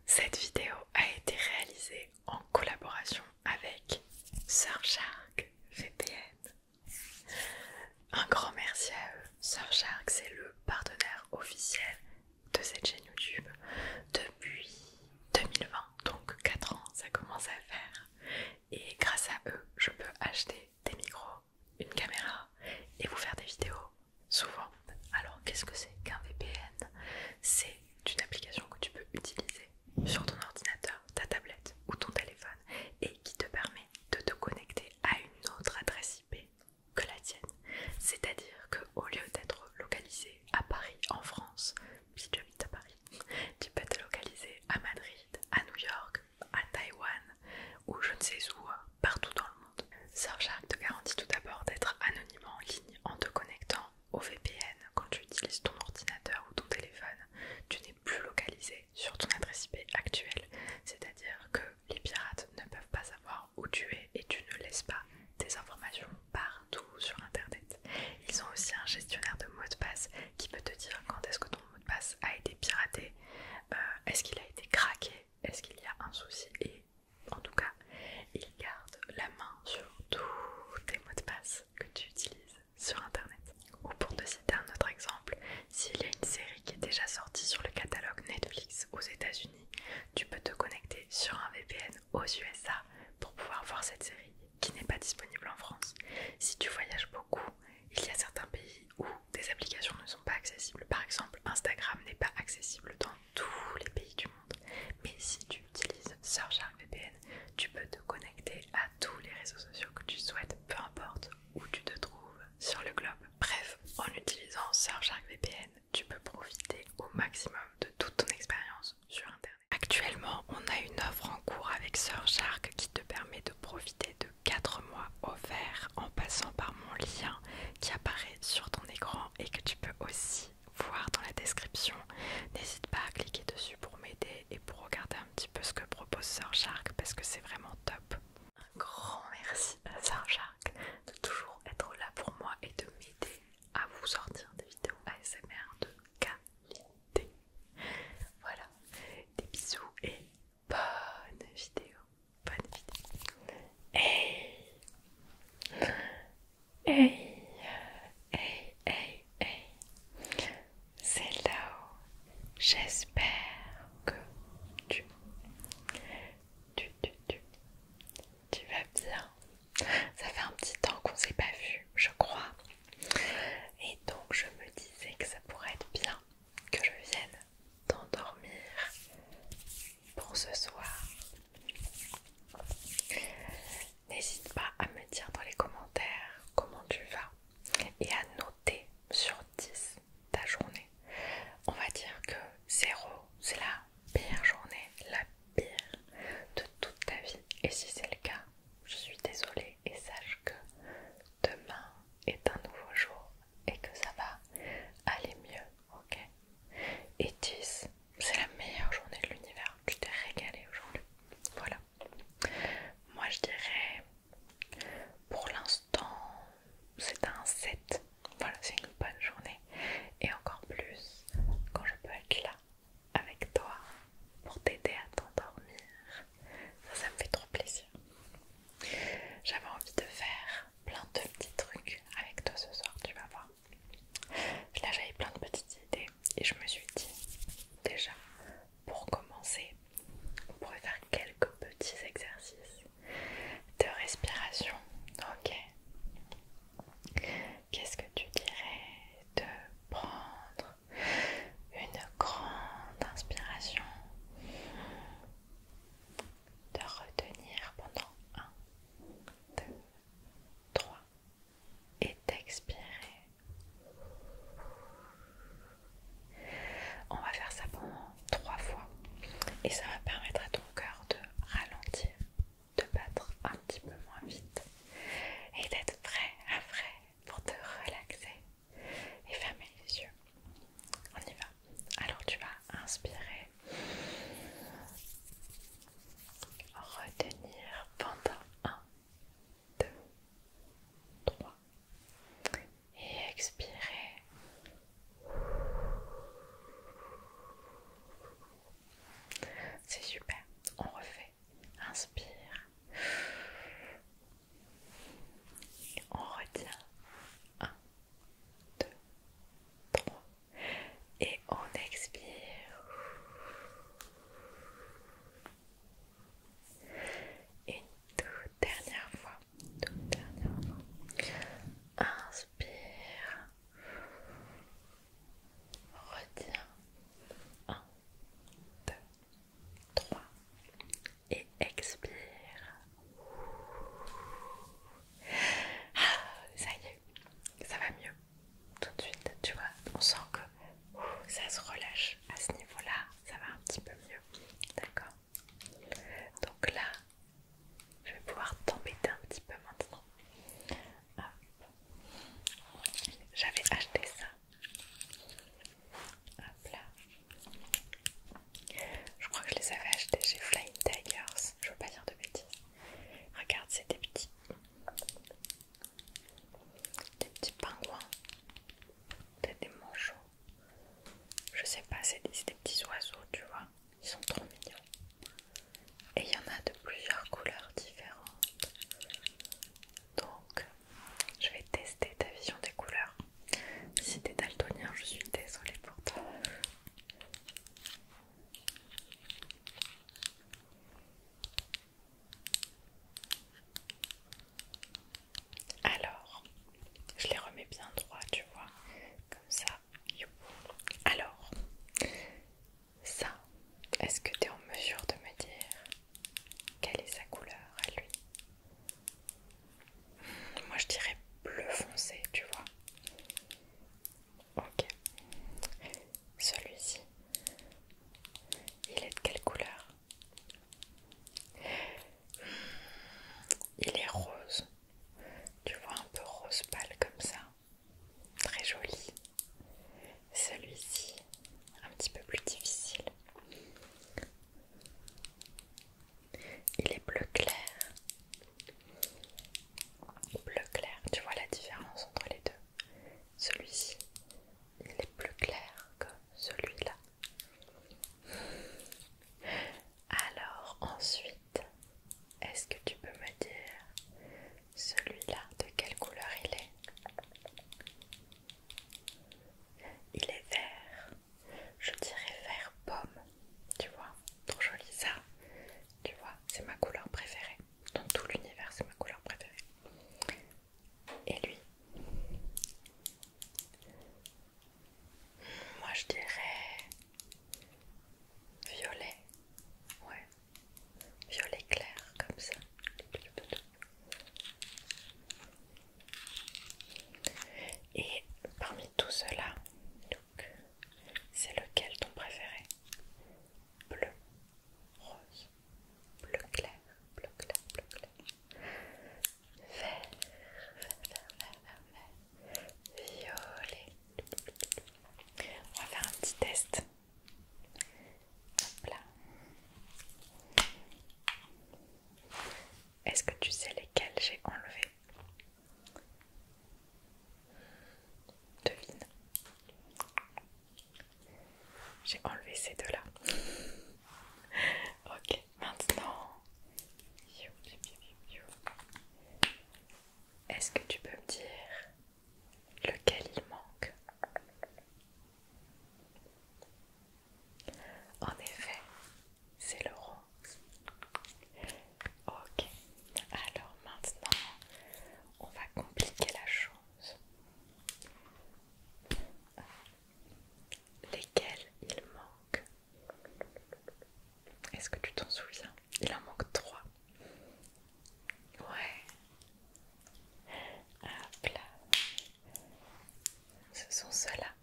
Cette vidéo a été réalisée en collaboration avec Surfshark VPN. Un grand merci à eux. Surfshark, c'est le partenaire officiel de cette chaîne YouTube depuis 2020, donc 4 ans, ça commence à faire. Et grâce à eux, je peux acheter des micros, une caméra et vous faire des vidéos souvent. Alors qu'est-ce que c'est qu'un VPN? C'est une application que tu peux utiliser sur ton ordinateur, ta tablette ou ton téléphone et qui te permet de te connecter à une autre adresse IP que la tienne. C'est-à-dire qu'au lieu d'être localisé à Paris en France, si tu habites à Paris, tu peux te localiser à Madrid, à New York, à Taïwan ou je ne sais où, partout dans le monde. Surfshark te garantit tout d'abord d'être anonymement en ligne en te connectant au VPN quand tu utilises ton ordinateur ou ton téléphone. Tu n'es plus localisé sur ton adresse IP actuelle, c'est-à-dire que les pirates ne peuvent pas savoir où tu es et tu ne laisses pas tes informations partout sur internet. Ils ont aussi un gestionnaire de mots de passe qui peut te dire quand est-ce que ton mot de passe a été piraté, est-ce qu'il a été craqué, est-ce qu'il y a un souci, et en tout cas ils gardent la main sur tous tes mots de passe que tu utilises sur internet. Ou pour te citer un autre exemple, s'il y a une série qui est déjà sortie sur le catalogue Netflix aux États-Unis, tu peux te connecter sur un VPN aux USA pour pouvoir voir cette série qui n'est pas disponible en France. Si tu voyages beaucoup, il y a certains pays où des applications ne sont pas accessibles. Par exemple, Instagram n'est pas accessible dans tous les pays du monde. Mais si tu utilises Surfshark VPN, tu peux te connecter à tous les réseaux sociaux que tu souhaites, peu importe où tu te trouves sur le globe. Bref, en utilisant Surfshark VPN, tu peux profiter au maximum de toute ton expérience sur Internet. Actuellement, on a une offre en cours avec Surfshark qui te permet de profiter de 4 mois offerts en passant par mon lien qui apparaît sur ton écran et que tu peux aussi voir dans la description. N'hésite pas à cliquer dessus pour m'aider et pour regarder un petit peu ce que propose Surfshark parce que c'est vraiment top. Un grand merci à Surfshark de toujours être là pour moi et de m'aider à vous sortir des vidéos ASMR de qualité. Voilà, des bisous et bonne vidéo. Bonne vidéo. Hey, hey, hey, hey, hey. C'est là où j'espère que tu vas bien. Ça fait un petit temps qu'on s'est pas vu, je crois. Et donc je me disais que ça pourrait être bien que je vienne t'endormir pour ce soir. N'hésite pas à me dire dans les commentaires comment tu vas et à noter sur 10 ta journée. On va dire que 0 c'est la pire journée, la pire de toute ta vie. Et si c'est le cas, je suis désolée et sache que demain est un nouveau jour et que ça va aller mieux, ok? Et 10, c'est la meilleure journée de l'univers. Tu t'es régalé aujourd'hui. Voilà. Moi je dirais, pour l'instant, c'est un 7. Voilà, c'est une bonne journée. Et encore plus quand je peux être là avec toi pour t'aider à t'endormir. Ça me fait trop plaisir. J'avais envie de faire plein de petits trucs avec toi ce soir, tu vas voir. Là j'avais plein de petites idées et je me suis dit, déjà, pour commencer, on pourrait faire quelques petits exercices de respiration, ok? Qu'est-ce que tu dirais de prendre une grande inspiration, de retenir pendant 1, 2, 3 et d'expirer. On va faire ça pendant 3 fois et ça va permettre à ton cœur de ralentir, de battre un petit peu moins vite et d'être prêt pour te relaxer et fermer les yeux. On y va. Alors tu vas inspirer, retenir pendant 1, 2, 3 et expirer. C'est Ils sont trop mignons. Et il y en a de plusieurs couleurs différentes. Donc, je vais tester ta vision des couleurs. Si t'es daltonien, je suis désolée pour toi. Alors, je les remets bien droit, tu vois, comme ça. Alors, ça, est-ce que tu es en mesure de me dire quelle est sa couleur à lui? Moi, je dirais bleu foncé, tu vois. Ok. Celui-ci, il est de quelle couleur? Il est rose. Tu vois, un peu rose pâle comme ça. Très joli. Celui-ci, un petit peu plus difficile. Il est bleu clair. Bleu clair, tu vois la différence entre les deux? Celui-ci, il est plus clair que celui-là. Alors ensuite, est-ce que tu peux me dire celui-là de quelle couleur il est? Il est vert. Je dirais vert pomme. Tu vois, trop joli ça. Tu vois, c'est ma couleur préférée. Dans tout l'univers, c'est ma couleur préférée. Et lui, moi je dirais violet. Ouais, violet clair comme ça. Et parmi tout cela, donc, c'est lequel ton préféré? Bleu, rose, bleu clair, bleu clair, bleu clair. Vert, violet. On va faire un petit test. Hop là. Est-ce que tu sais lesquels j'ai enlevés? Devine. J'ai enlevé ces deux-là. Ok, maintenant. Est-ce que tu peux me dire lequel il manque? En effet, c'est le rose. Ok, alors maintenant, on va compliquer la chose. Lesquels il manque? Est-ce que tu t'en souviens? Il en manque 3. Ouais. Hop là. Ce sont ceux-là.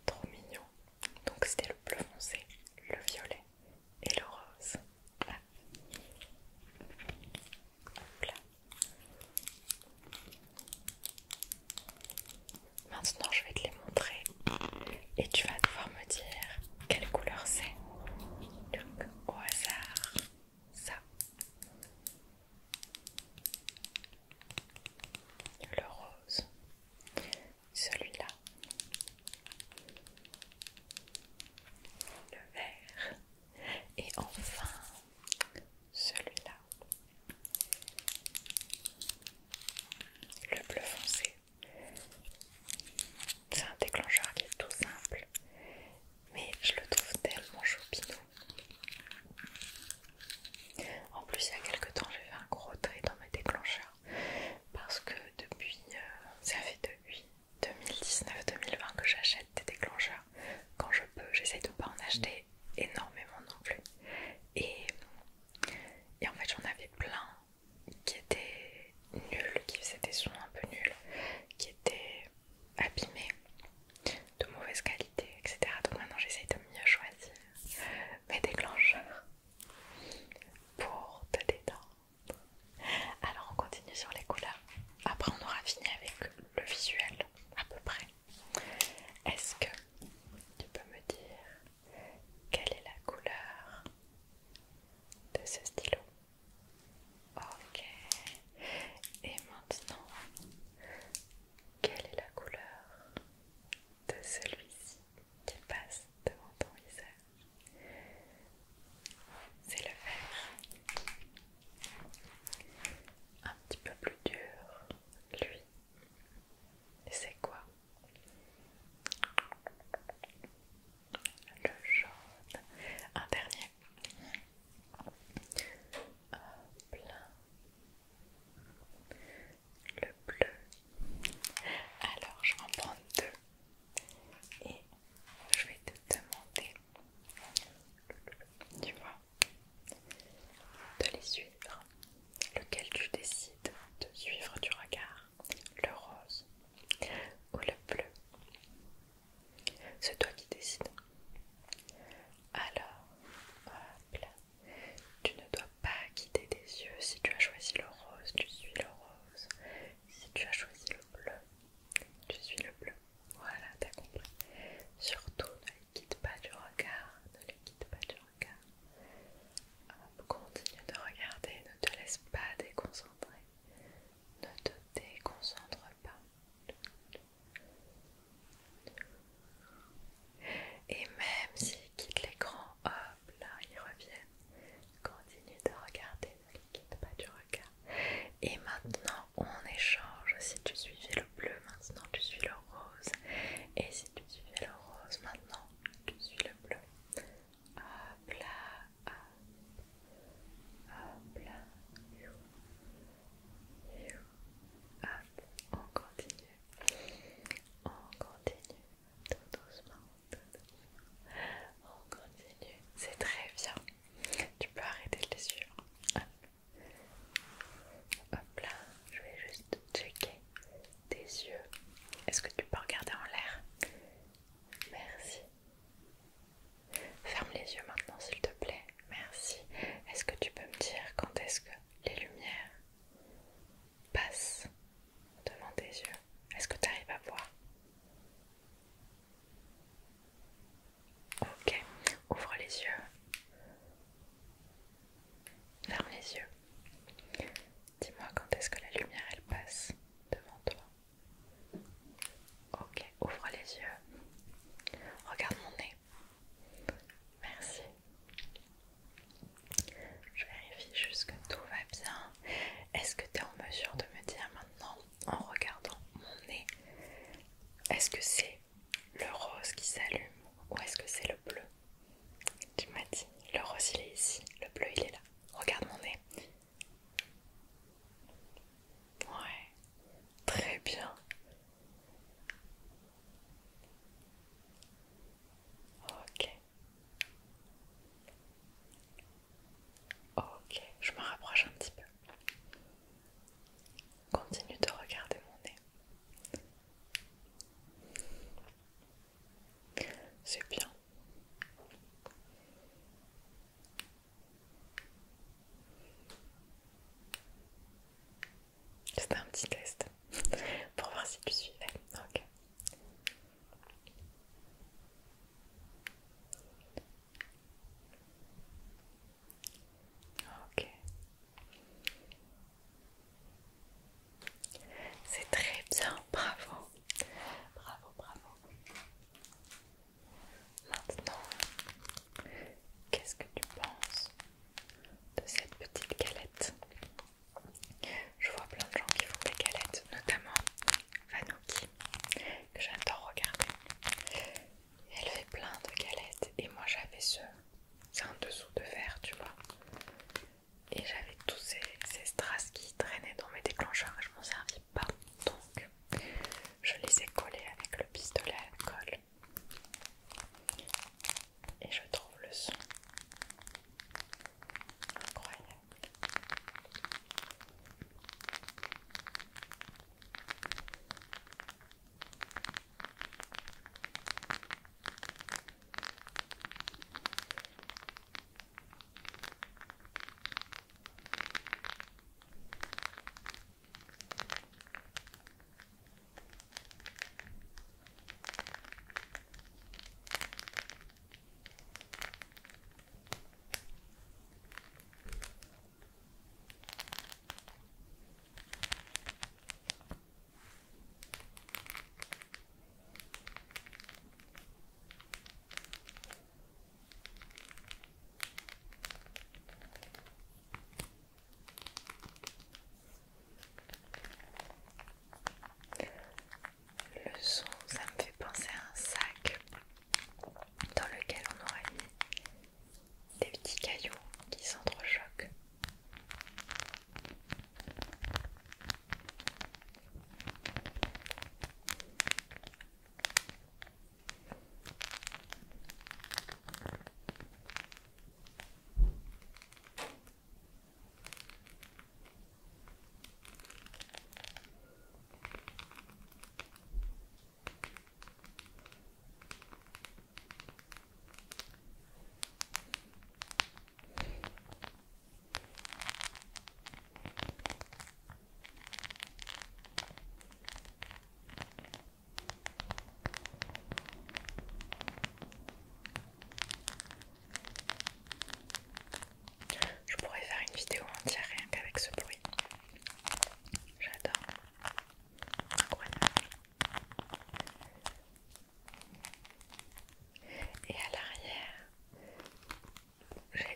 Trop mignon. Donc c'était le bleu foncé, le violet et le rose. Hop. Hop là. Maintenant je vais te les montrer et tu vas devoir me dire quelle couleur c'est.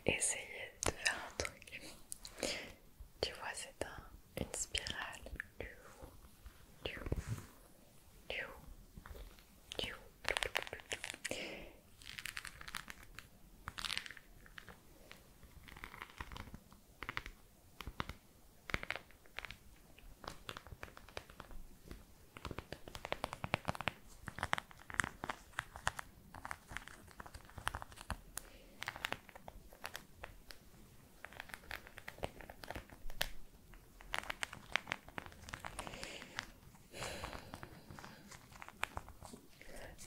essayer de faire un truc. Tu vois, c'est une spirale.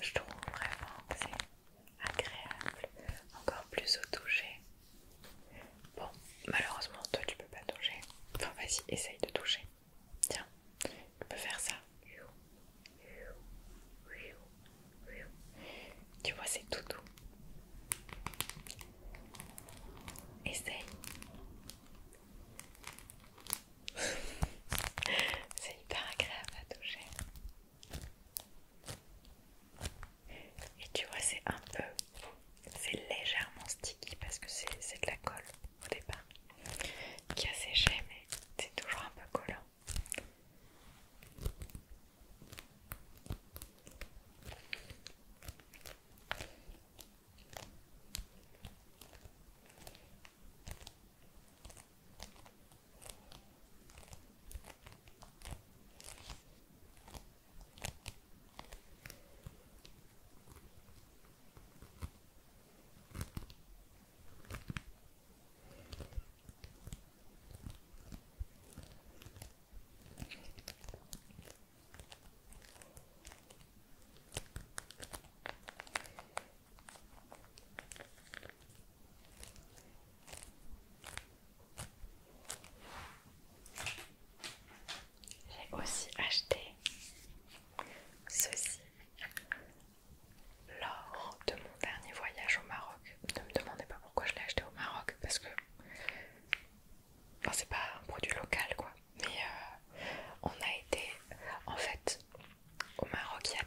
Je trouve vraiment que c'est agréable, encore plus au toucher. Bon, malheureusement, toi tu peux pas toucher. Enfin, vas-y, essaye de toucher. Tiens, tu peux faire ça. Tu vois, c'est tout doux. Essaye. C'est hyper agréable à toucher. Et tu vois, c'est légèrement sticky parce que c'est de la colle au départ qui a séché, mais c'est toujours un peu collant. J'ai aussi acheté ceci lors de mon dernier voyage au Maroc. Ne me demandez pas pourquoi je l'ai acheté au Maroc parce que enfin, c'est pas un produit local quoi. Mais on a été en fait au Maroc, il y a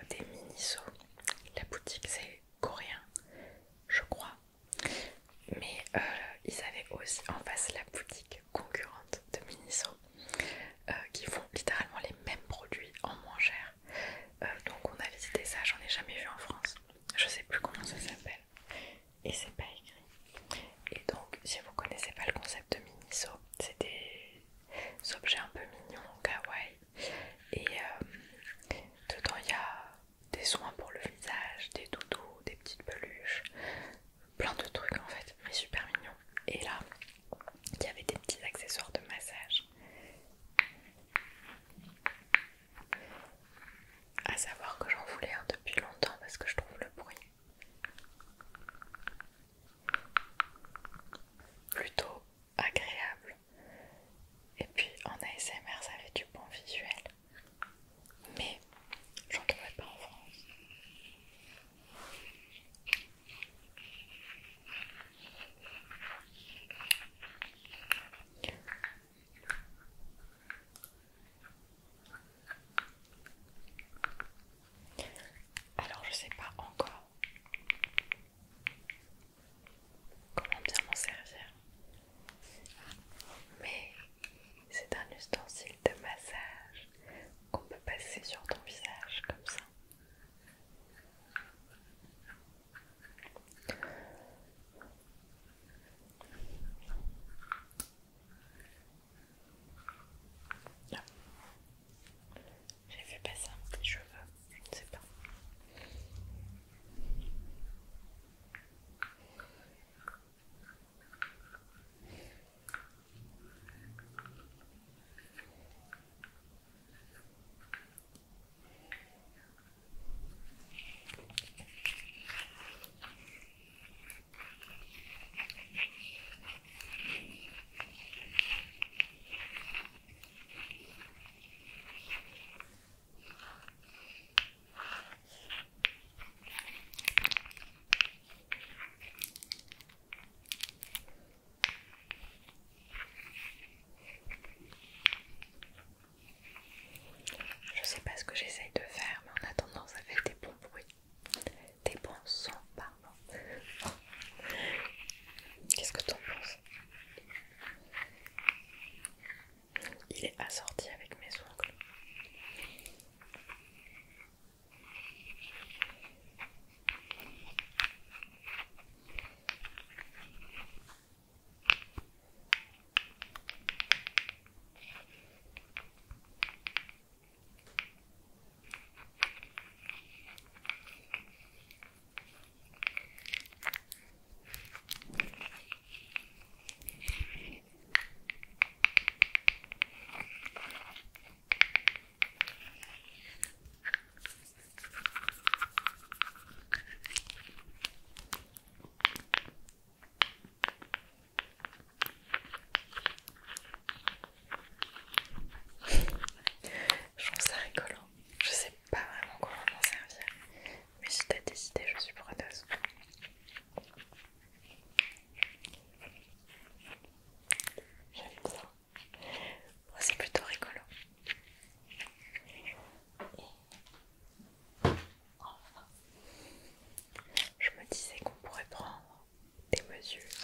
des Miniso. La boutique c'est coréen je crois. Mais ils avaient aussi en face la boutique concurrente de Miniso qui font littéralement les mêmes produits en moins cher. Donc on a visité ça, j'en ai jamais vu en France. Je sais plus comment ça s'appelle. Et c'est pas écrit. Et donc si vous connaissez pas le concept de Miniso, c'est des objets un peu mignons, kawaii. Et dedans il y a des soins pour le visage, des doudous, des petites peluches, plein de trucs en fait, mais super mignons. Et là, il y avait des petits accessoires de massage. À savoir que j'en voulais un depuis longtemps parce que je trouve le bruit yeux.